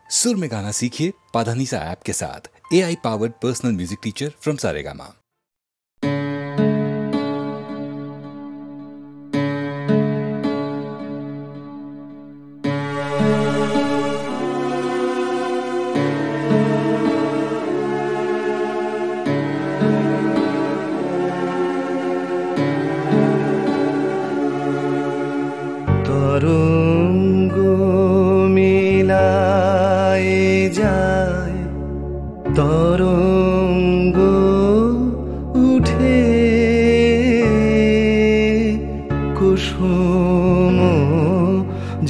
सुर में गाना सीखिए पाधानीसा ऐप के साथ। AI powered personal music teacher from Saregama. তরঙ্গ উঠে কুসুম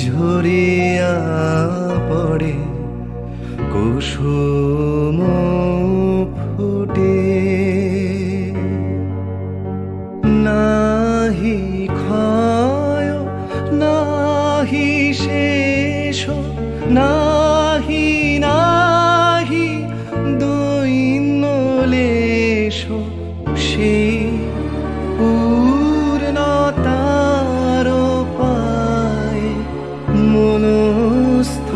ঝরিয়া পড়ে, কুসুম ফুটে নাহি ক্ষয় নাহি শেষ নাহি নাহি দৈন্যলেশ, সেই পূর্ণতার পায় মনস্থান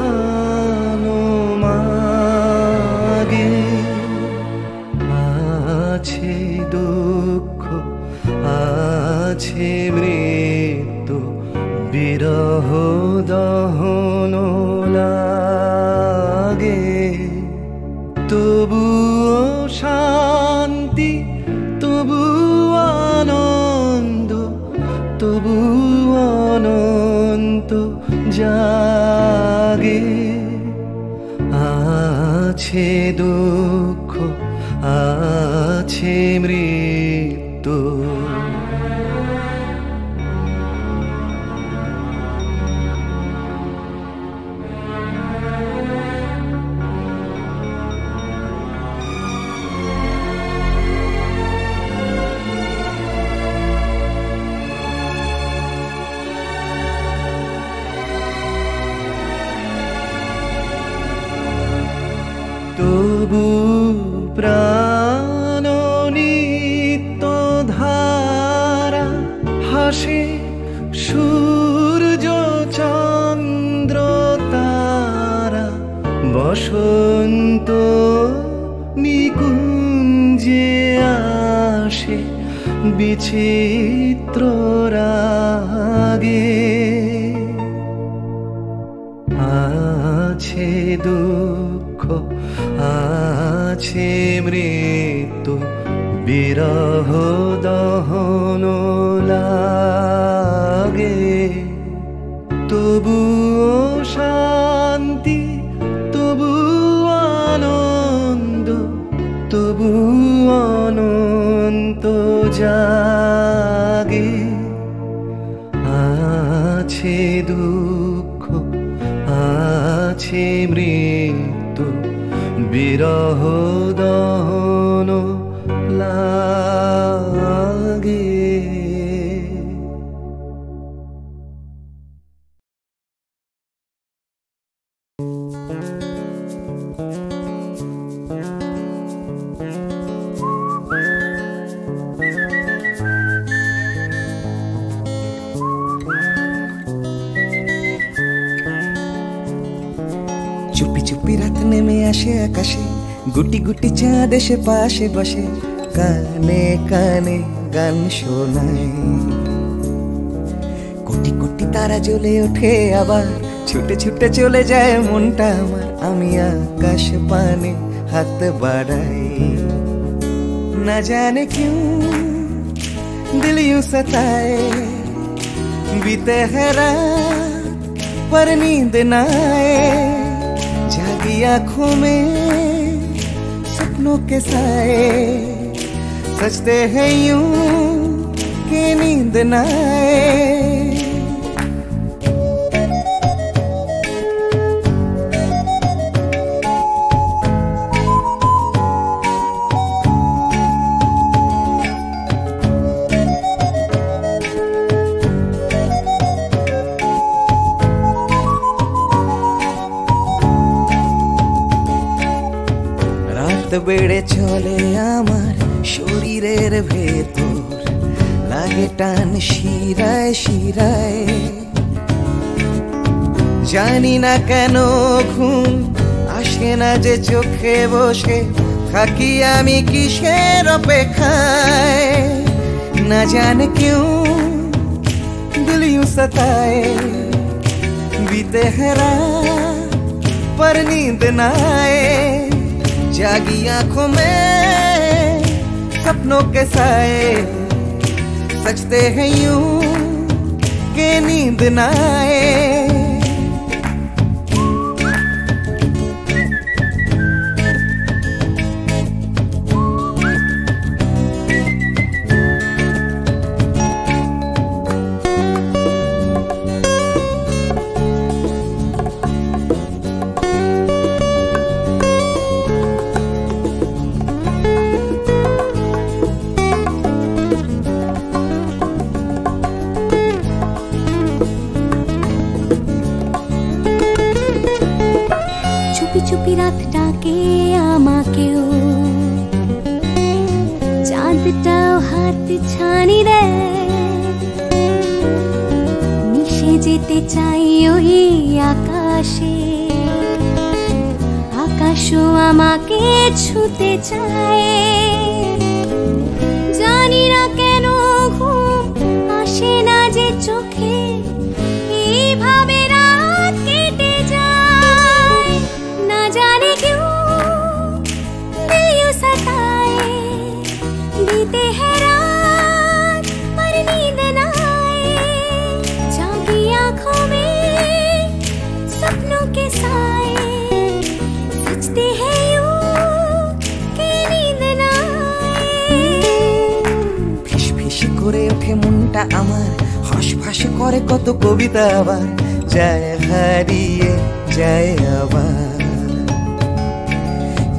মাগে। আছে দুঃখ আছে মৃত্যু, বিরহ দহন লাগে, তবুও শান্তি তবু আনন্দ, তবু অনন্ত জাগে। আছে দুঃখ আছে মৃত্যু, তবু প্রাণ নিত্য ধারা হাসে, সূর্য চন্দ্র তারা বসন্ত নিকুঞ্জে আসে বিচিত্র রাগে। আছে দুঃখ আছে মৃত্যু, বিরহ দহন লাগে, তবুও শান্তি তবু আনন্দ, তবু অনন্ত জাগে। আছে দুঃখ আছে মৃত্যু, বিরহ দহন লাগে। চুপি চুপি রাত নেমে আসে আকাশে, গুটি গুটি চাঁদ এসে পাশে বসে, কানে কানে গান শোনায়। কোটি কোটি তারা জ্বলে ওঠে আবার, ছুটে ছুটে চলে যায় মনটা আমার। আমি আকাশ পানে হাত বাড়াই, না জানে क्यों दिल यूं सताए, बीते है रात पर नींद न आए, जागी आँखों में सपनों के साए, सजते हैं यूं कि नींद न आए। বেড়ে চলে আমার শরীরের ভেতর, লাগে টান শিরায় শিরায়। জানি না কেন ঘুম না যে চোখে বসে থাকি আমি কিসের অপেক্ষায় না জানে क्यों दिल यूं सताए बीते है रात पर नींद न आए जागी आंखों में सपनों के साए सजते हैं यूं के नींद न आए চুপি রাত ডাকে আমাকেও চাঁদটাও হাত ছানি দেয় মিশে যেতে চাই ওই আকাশে আকাশও আমাকে ছুতে চায় জানি না কেন ঘুম আসে না যে চোখে এইভাবে রাত কেটে যায় ना जाने क्यों दिल यूं सताए बीते है रात पर नींद न आए जागी आंखों में सपनों के साए सजते हैं यूं कि नींद न आए ফিস ফিস করে ওঠে মনটা আমার হাসফাস করে কত কবিতা আবার যায় হারিয়ে যায় আবার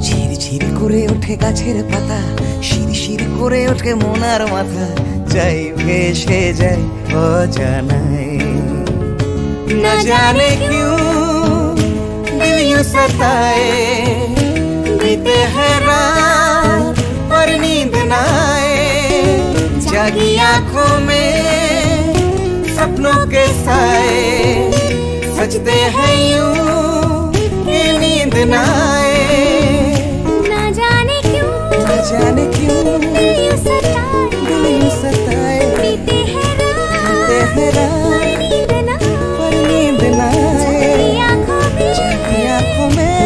ঝিরঝির করে ওঠে গাছের পাতা শিরশির করে ওঠে মনার মাথা যাই ভেসে যায় অজানায় না জানে क्यों दिल यूं सताए बीते है रात पर नींद न आए जागी आंखों में सपनों के साए सजते हैं यूं कि नींद न आए जाने क्यों दिल यूं सताए बीते है रात पर नींद न आए जागी आंखों में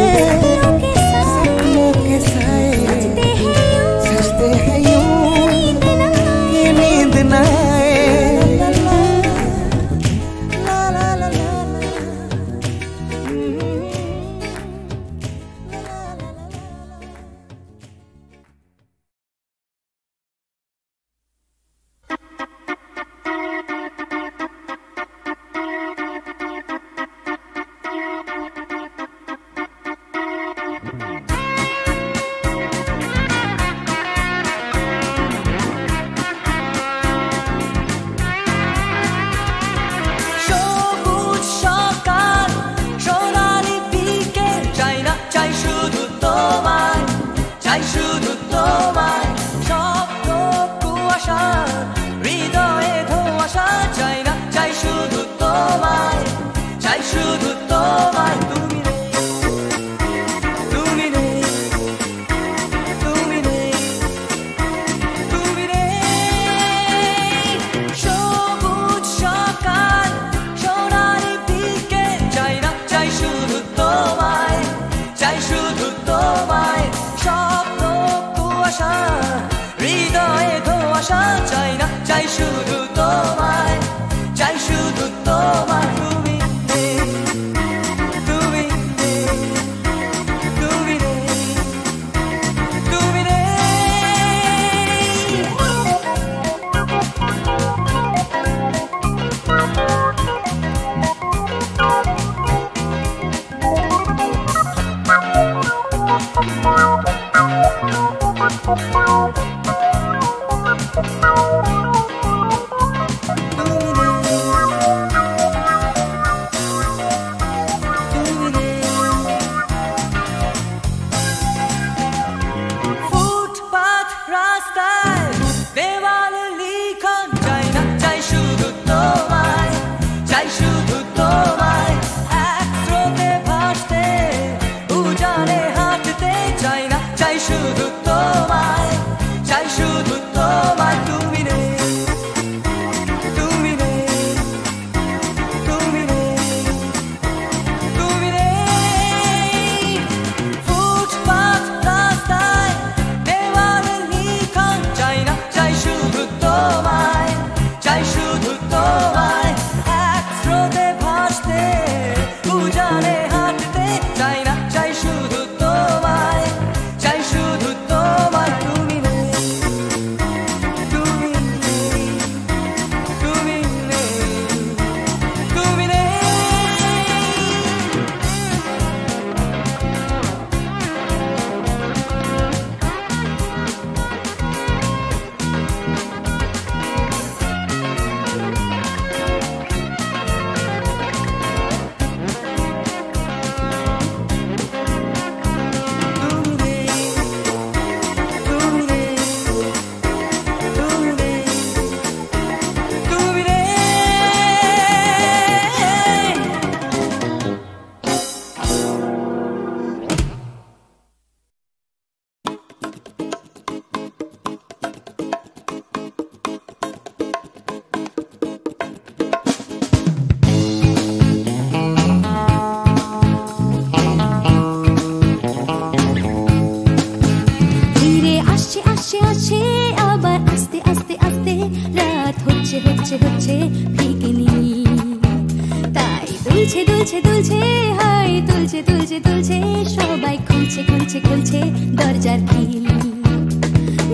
सपनों के साए सजते हैं यूं कि नींद न आए ला ला ला ला ला দরজার খিল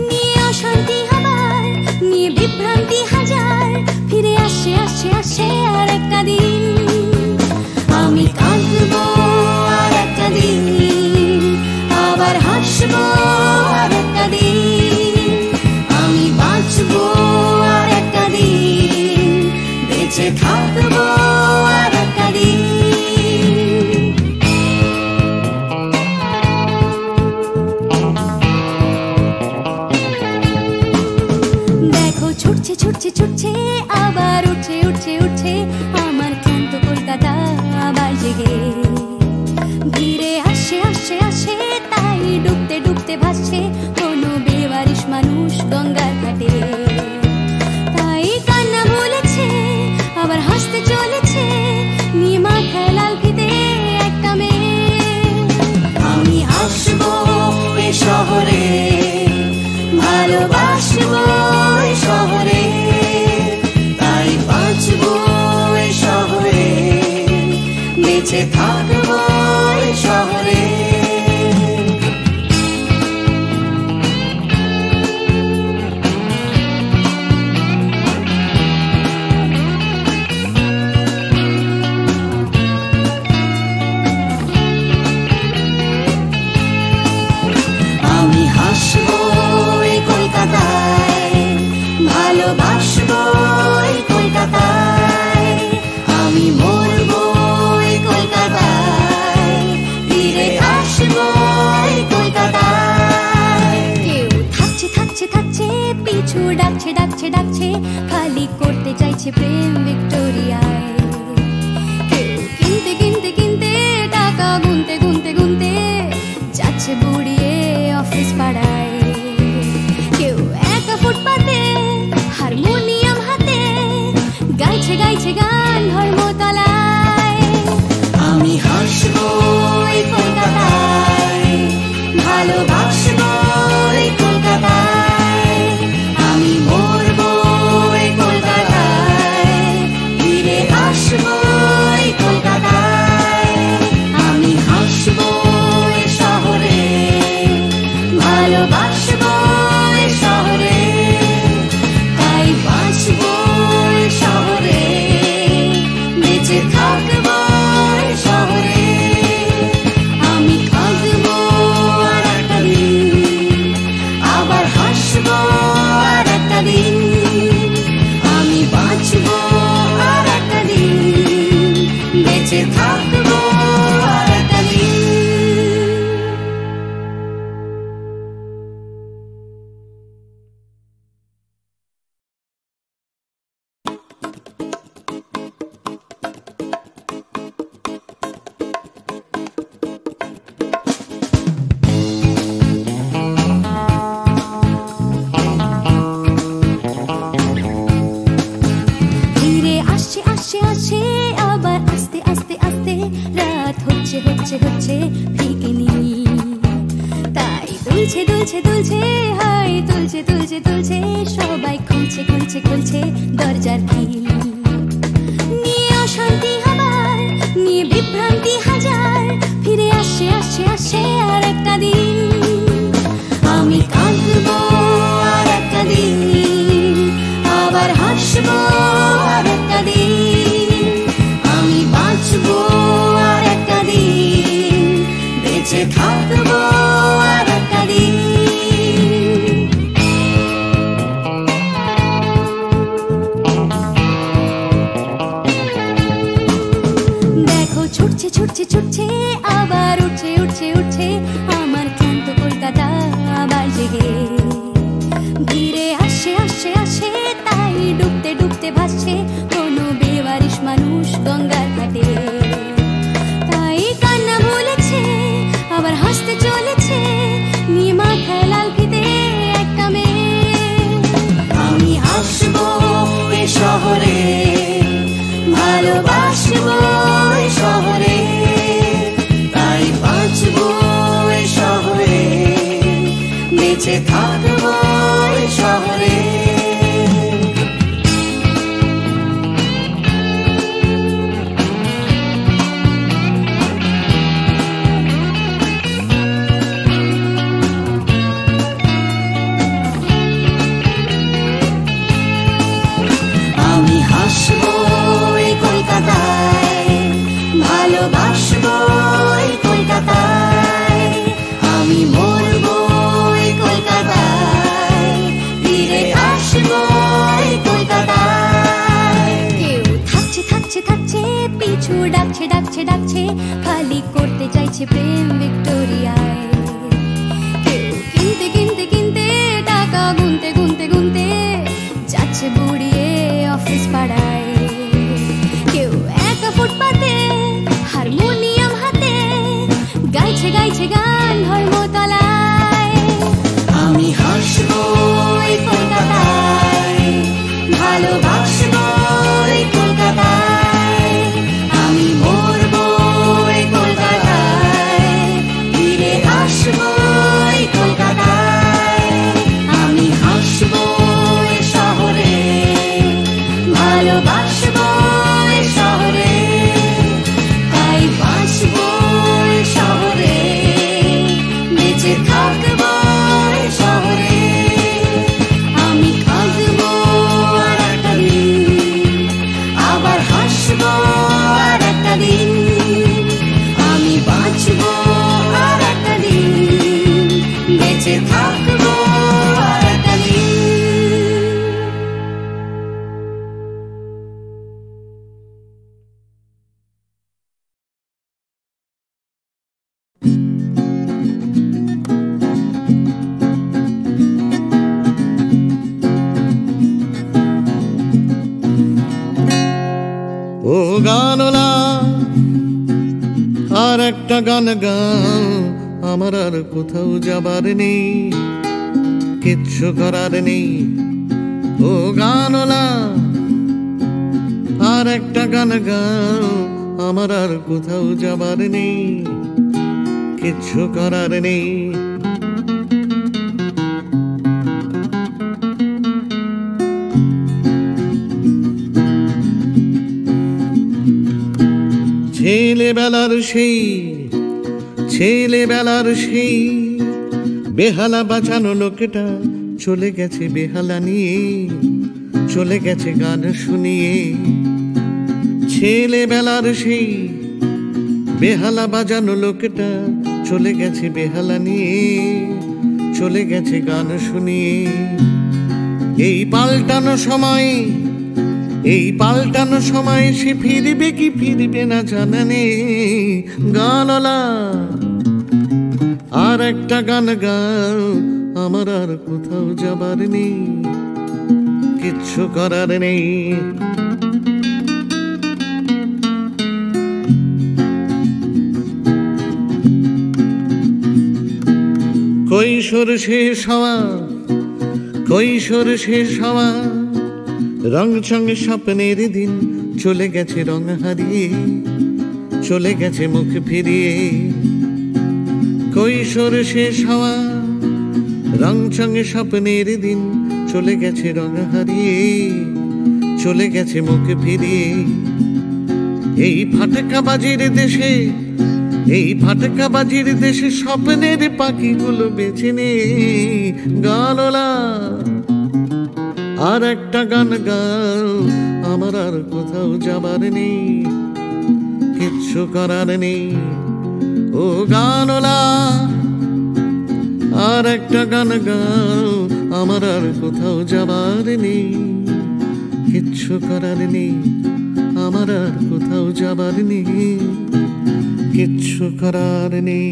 নিয়ে অশান্তি আবার নিয়ে বিভ্রান্তি হাজার ফিরে আসে আসে আসে আর একটা দিন আমি কাঁদবো আর একটা দিন আবার হাসবো আর একটা দিন আমি বাঁচবো আর একটা দিন বেঁচে থাকবো আর একটা দিন দেখো ছুটছে ছুটছে ছুটছে আবার উঠছে উঠছে উঠছে আমার ক্লান্ত কলকাতা আবার জেগে ধীরে আসে আসে আসে তাই ডুবতে ডুবতে ভাসছে কোনো বেওয়ারিশ মানুষ গঙ্গার ঘাটে তাই কান্না ভুলেছে আবার হাসতে চলেছে নিয়ে মাথায় লাল ফিতে একটা মেয়ে আমি আসবো এ শহরে ভালোবাসবো এ শহরে তাই বাঁচবো এ শহরে বেঁচে থাকবো এ শহরে আমি হাসবো এই কলকাতায় ভালোবাসবো এই কলকাতায় আমি মরবো এই কলকাতায় ফিরে আসবো এই কলকাতায় কেউ থাকছে থাকছে থাকছে পিছু ডাকছে ডাকছে ডাকছে খালি করতে চাইছে প্রেম ভিক্টোরিয়ায় কেউ কিনতে কিনতে কিনতে টাকা গুনতে গুনতে গুনতে যাচ্ছে বুড়িয়ে অফিস পাড়ায় কেউ একা ফুটপাতে হারমোনিয়াম হাতে গাইছে গাইছে গান ধর্মতলায় আমি হাসবো এই কলকাতায় ভালোবাসবো এই কলকাতায় আমি মরবো এই কলকাতায় ফিরে আসবো এই কলকাতায় আমি হাসবো এই শহরে ভালোবাসবো এই শহরে তাই বাঁচবো এই শহরে বেঁচে থাকবো এই শহরে আমি কাঁদবো আর একটা দিন আবার হাসবো আর একটা দিন আমি বাঁচবো আর একটা দিন বেঁচে থাকবো আর একটা দিন ধীরে আসছে আসছে আসছে আবার আস্তে আস্তে আস্তে রাত হচ্ছে হচ্ছে হচ্ছে ফিকে নি তাই দুলছে দুলছে দুলছে হাই তুলছে তুলছে তুলছে সবাই খুলছে খুলছে খুলছে দরজার খিল নিয়ে অশান্তি আবার নিয়ে বিভ্রান্তি হাজার ফিরে আসে আসে আসে আর একটা দিন আমি কাঁদবো আর একটা দিন আবার হাসবো আর একটা দিন আমি বাঁচবো আর একটা দিন বেঁচে থাকবো আর একটা দিন দেখো ছুটছে ছুটছে ছুটছে আবার উঠছে উঠছে উঠছে আমার ক্লান্ত কলকাতা আবার জেগে ধীরে আসে আসে আসে তাই ডুবতে ডুবতে ভাসছে কোনো বেওয়ারিশ মানুষ গঙ্গার ঘাটে তাই কান্না ভুলেছে আবার হাসতে চলেছে নিয়ে মাথায় লাল ফিতে একটা মেয়ে আমি আসবো এ শহরে ভালোবাসবো এ শহরে তাই বাঁচবো এ শহরে বেঁচে থাকবো এ শহরে ডাকছে, খালি করতে চাইছে প্রেম ভিক্টোরিয়ায়। কেউ কিনতে কিনতে কিনতে, টাকা গুনতে গুনতে গুনতে যাচ্ছে বুড়িয়ে অফিস পাড়ায়। কেউ একা ফুটপাতে হারমোনিয়াম হাতে গাইছে গাইছে গান ধর্মতলায়। আমি হাসবো এই কলকাতায়, ভালোবাসবো এই কলকাতায়, আমি মরবো এই কলকাতায়, ফিরে আসবো এই কলকাতায়। আমি হাসবো এই শহরে, ভালোবাসবো এই শহরে, তাই বাঁচবো এই শহরে, বেঁচে থাকবো এই শহরে। আমি কাঁদবো আর একটা দিন, আবার হাসবো আর একটা দিন, আমি বাঁচবো আর একটা দিন, বেঁচে থাকবো আর একটা দিন। ও গানলা আর একটা গান গাও, আমার আর কোথাও যাবার নেই, কিচ্ছু করার নেই। ও গানলা আর একটা গান গাও, আমার আর কোথাও যাবার নেই, কিচ্ছু করার নেই। ছেলেবেলার সেই বেহালা বাঁচানো লোকটা চলে গেছে বেহালা নিয়ে, চলে গেছে গান শুনিয়ে। ছেলেবেলার সেই বেহালা বাজানো লোকটা চলে গেছে বেহালা নিয়ে, চলে গেছে গান শুনিয়ে। এই পাল্টানো সময় সে ফিরবে কি ফিরবে না জানা নেই। গানলা আর একটা গান গাও, আমার আর কোথাও যাবার নেই, কিচ্ছু করার নেই। কৈশোর শেষ হওয়া রং সঙ্গে স্বপ্নের দিন চলে গেছে রং হারিয়ে, চলে গেছে মুখ ফিরিয়ে। কৈশোর শেষ হওয়া রং সঙ্গে স্বপ্নের দিন চলে গেছে রং হারিয়ে, চলে গেছে মুখ ফিরিয়ে। এই ফাটকাবাজির দেশে স্বপ্নের পাখিগুলো বেছে নে। গানলা আর একটা গান গাও, আমার আর কোথাও যাবার নেই, কিচ্ছু করার নেই। ও গানলা আর একটা গান গাও, আমার আর কোথাও যাবার নেই, কিচ্ছু করার নেই। আমার আর কোথাও যাবার নেই, কিচ্ছু করার নেই।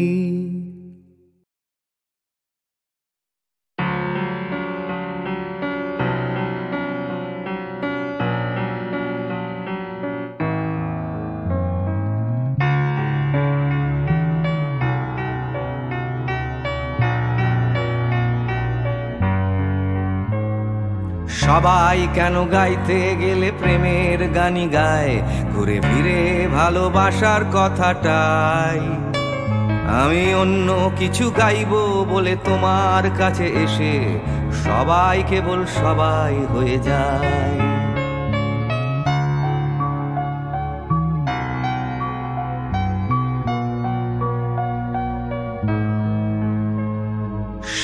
সবাই কেন গাইতে গেলে প্রেমের গানি গায়, ঘুরে ফিরে ভালোবাসার কথাটাই। আমি অন্য কিছু গাইবো বলে তোমার কাছে এসে সবাই কেবল সবাই হয়ে যায়।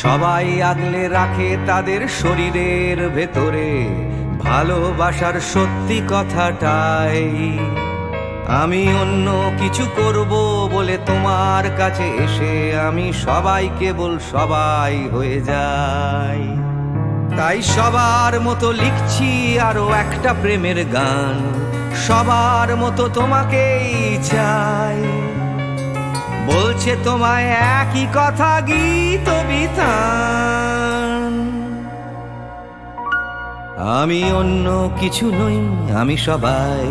সবাই আগলে রাখে তাদের শরীরের ভেতরে ভালোবাসার সত্যি কথাটাই। আমি অন্য কিছু করব বলে তোমার কাছে এসে আমি সবাই কেবল সবাই হয়ে যাই। তাই সবার মতো লিখছি আরো একটা প্রেমের গান, সবার মতো তোমাকেই চাই। বলছে তোমায় একই কথা গীত বিতান। আমি অন্য কিছু নই, আমি সবাই।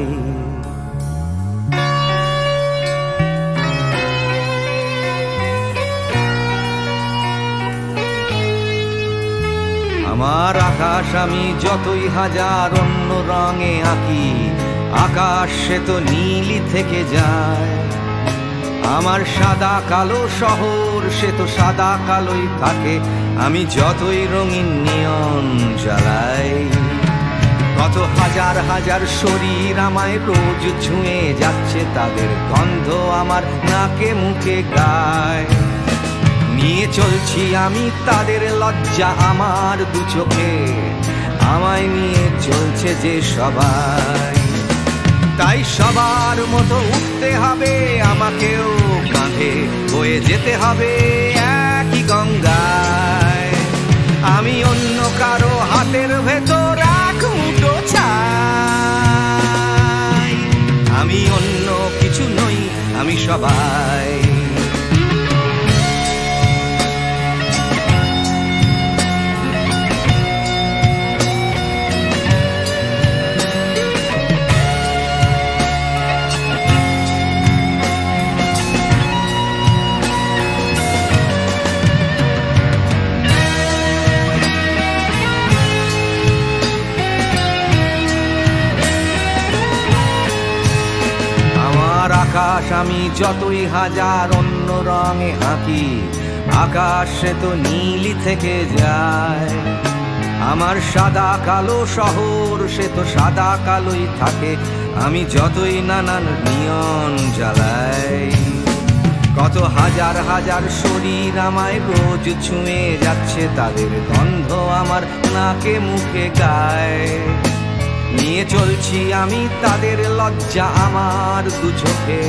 আমার আকাশ আমি যতই হাজার অন্য রঙে আঁকি, আকাশ সে তো নীলই থেকে যায়। আমার সাদা কালো শহর সে তো সাদা কালোই থাকে, আমি যতই রঙিন নিয়ন জ্বালাই। কত হাজার হাজার শরীর আমায় রোজ ছুঁয়ে যাচ্ছে, তাদের গন্ধ আমার নাকে মুখে গায়। নিয়ে চলছি আমি তাদের লজ্জা আমার দু চোখে, আমায় নিয়ে চলছে যে সবাই। তাই সবার মতো উঠতে হবে আমাকেও, কাঁধে বয়ে যেতে হবে একই গঙ্গায়। আমি অন্য কারো হাতের ভেতর এক মুঠো ছাই। আমি অন্য কিছু নই, আমি সবাই। আকাশ আমি যতই হাজার অন্য রঙে আঁকি, আকাশ সে তো নীলই থেকে যায়। আমার সাদা কালো শহর সে তো সাদা কালোই থাকে, আমি যতই নানান নিয়ন জ্বালাই। কত হাজার হাজার শরীর আমায় রোজ ছুঁয়ে যাচ্ছে, তাদের গন্ধ আমার নাকে মুখে গায়। নিয়ে চলছি আমি তাদের লজ্জা আমার দু চোখে,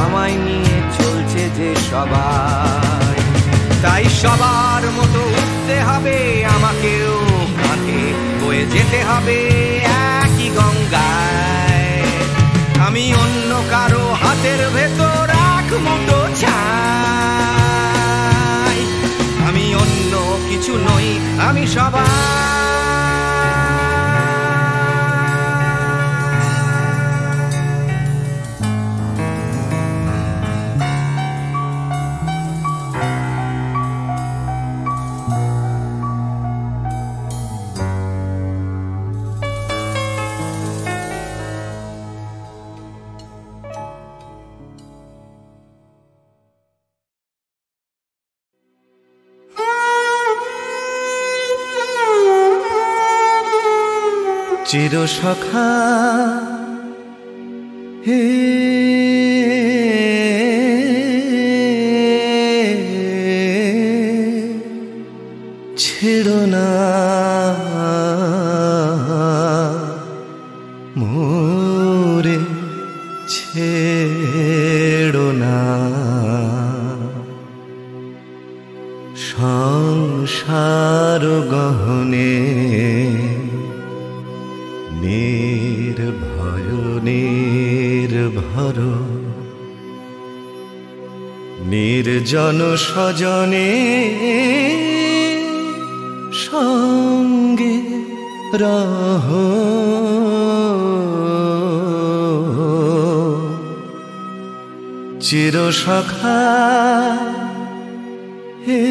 আমায় নিয়ে চলছে যে সবাই। তাই সবার মতো উঠতে হবে আমাকেও, কাঁধে বয়ে যেতে হবে একই গঙ্গায়। আমি অন্য কারো হাতের ভেতর এক মুঠো ছাই। আমি অন্য কিছু নই, আমি সবাই। চির সখা হে ছেড়ো না মোরে, ছেড়ো না। সংসার গহনে নির্ভয় নির্ভর, নির্জন স্বজনে সঙ্গে রহ। চির সখা হে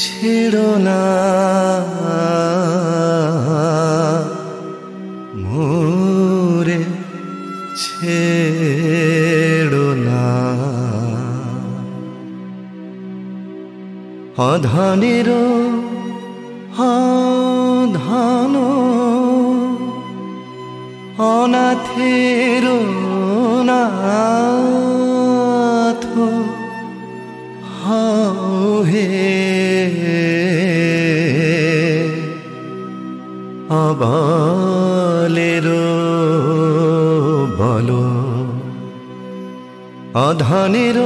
ছেড়ো না মোরে, ছেড়ো না। অধনের অধন অনাথের নাথ হে অবলের বল। অধনের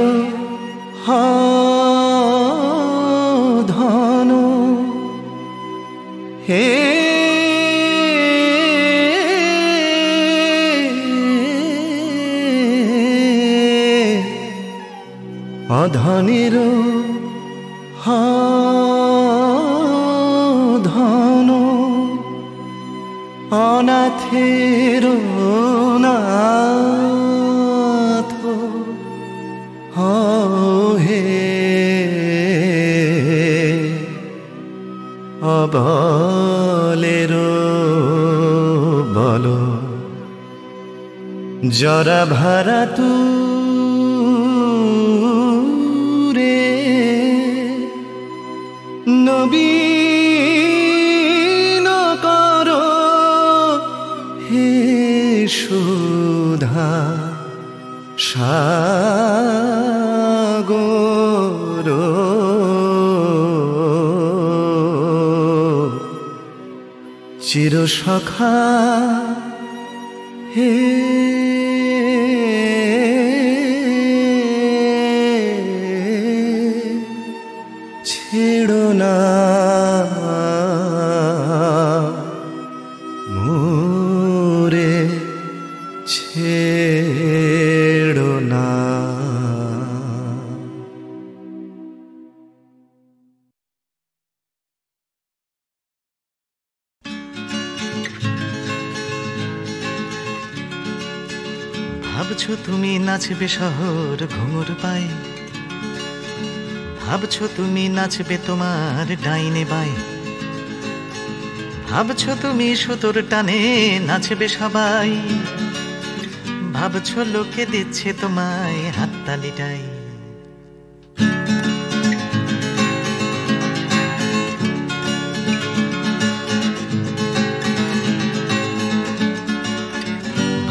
ধন হে অধনের ধন অনাথের নাথ হে অবলের বল জরা ভারা তু রে নবীন কর হে সুধা সাগর চির সখা হে ছেড়ো না মোরে ছেড়ো না। ভাবছো তুমি নাচবে শহর ঘুঙুর পায়ে, ভাবছো তুমি নাচবে তোমার ডাইনে বায়ে, ভাবছো তুমি সুতোর টানে নাচবে সবাই, ভাবছো লোকে দিচ্ছে তোমায় হাততালিটাই।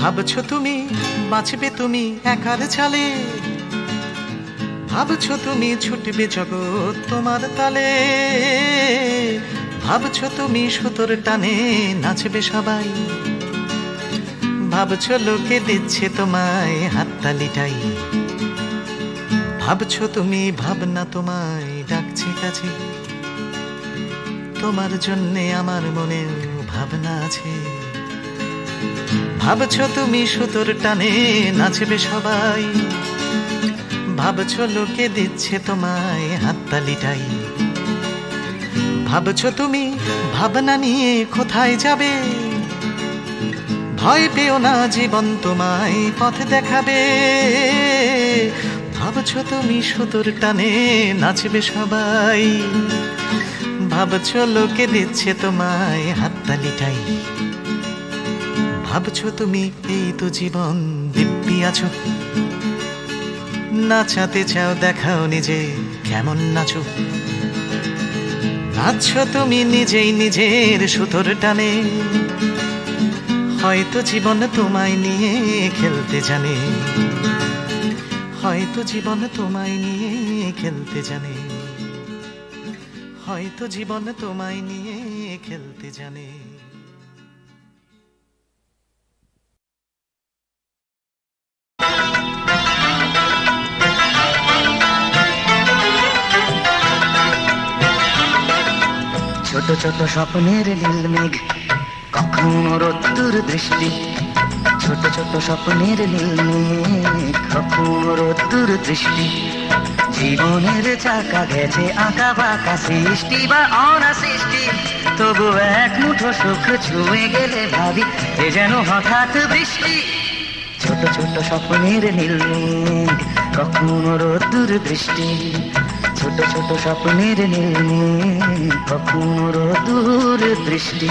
ভাবছো তুমি বাঁচবে তুমি একার ছালে, ভাবছো তুমি ছুটবে জগৎ তোমার তালে, ভাবছো তুমি সুতোর টানে নাচবে সবাই, ভাবছো লোকে দিচ্ছে তোমায় হাততালিটাই। ভাবছো তুমি ভাবনা তোমায় ডাকছে কাছে, তোমার জন্যে আমার মনে ভাবনা আছে। ভাবছো তুমি সুতোর টানে নাচবে সবাই, ভাবছো লোকে দিচ্ছে তোমায় হাততালিটাই। ভাবছো তুমি ভাবনা নিয়ে কোথায় যাবে, ভয় পেও না জীবন তোমায় পথ দেখাবে। ভাবছো তুমি সুতোর টানে নাচবে সবাই, ভাবছো লোকে দিচ্ছে তোমায় হাততালিটাই। ভাবছো তুমি এই তো জীবন দিব্যি আছো, নাচাতে চাও দেখাও নিজে কেমন নাচো। নাচছো তুমি নিজেই নিজের সুতোর টানে, হয়তো জীবন তোমায় নিয়ে খেলতে জানে, হয়তো জীবন তোমায় নিয়ে খেলতে জানে, হয়তো জীবন তোমায় নিয়ে খেলতে জানে। ছোট ছোট স্বপ্নের নীল মেঘ কখনো রোদ্দুর দৃষ্টি, ছোট ছোট স্বপ্নের নীল মেঘ কখনো রোদ্দুর দৃষ্টি। জীবনের চাকা গেছে আঁকা বাঁকা সৃষ্টি বা অনাসৃষ্টি, তবু এক মুঠো সুখ ছুঁয়ে গেলে ভাবি এ যেন হঠাৎ বৃষ্টি। ছোট ছোট স্বপ্নের নীল মেঘ কখনো রোদ্দুর দৃষ্টি, ছোট ছোট স্বপ্নের নীল মেঘ কখনো রোদ্দুর দৃষ্টি।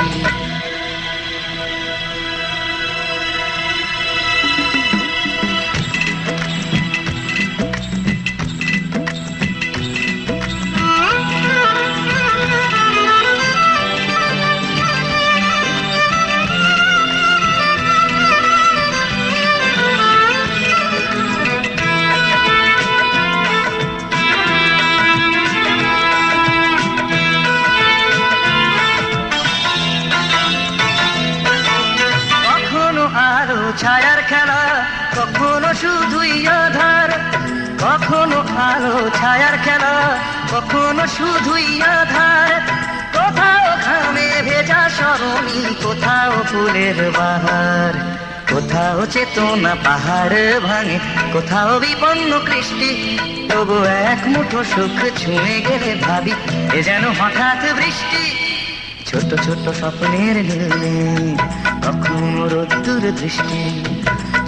ছায়ার খেলা কখনো শুধুই আধার, কখনো আলো ছায়ার খেলা, কখনো শুধুই আধার। কোথাও ঘামে ভেজা সরণি, কোথাও ফুলের বাহার, কোথাও চেতনা পাহাড় ভাঙে, কোথাও বিপন্ন কৃষ্টি। তবু এক মুঠো সুখ ছুঁয়ে গেলে ভাবি এ যেন হঠাৎ বৃষ্টি। ছোট ছোট স্বপ্নের নীলমেঘ, কখনো রোদ্দুর দৃষ্টি।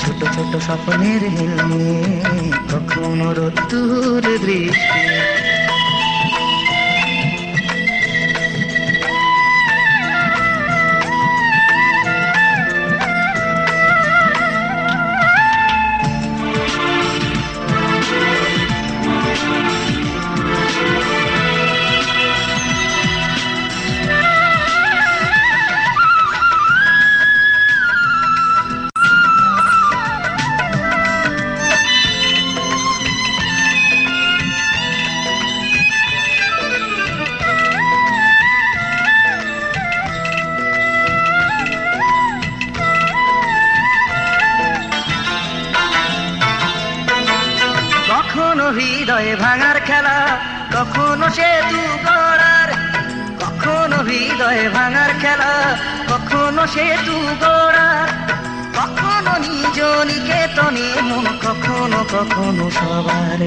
ছোট ছোট স্বপ্নের নীলমেঘ, কখনো রোদ্দুর দৃষ্টি। কখনো হৃদয়ে ভাঙার খেলা, কখনো সেতু গড়ার, কখনো হৃদয়ে ভাঙার খেলা, কখনো সেতু গড়ার। কখনো নিজ নিকেতনে মন, কখনো কখনো সবার।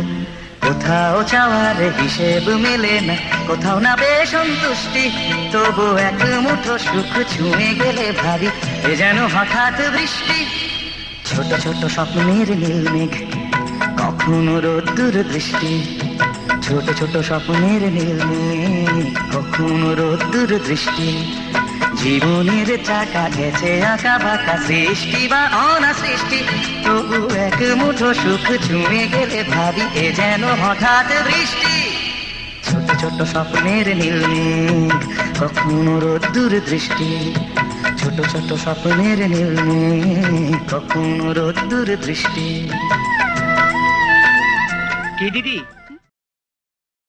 কোথাও চাওয়ার হিসেব মেলে না, কোথাও না বেসন্তুষ্টি। তবু এক মুঠো সুখ ছুঁয়ে গেলে ভাবি এ যেন হঠাৎ বৃষ্টি। ছোট ছোট স্বপ্নের নীলমেঘ, কখনো রোদ্দুর দৃষ্টি। ছোট ছোট স্বপ্নের নীলমেঘ, কখনো রোদ্দুর দৃষ্টি। জীবনের চাকা গেছে আঁকা বাঁকা, সৃষ্টি বা অনা সৃষ্টি। তবু এক মুঠো সুখ ছুঁয়ে গেলে ভাবি এ যেন হঠাৎ বৃষ্টি। ছোট ছোট স্বপ্নের নীলমেঘ, কখনো রোদ্দুর দৃষ্টি। ছোট ছোট স্বপ্নের নীলমেঘ, কখনো রোদ্দুর দৃষ্টি। কি দিদি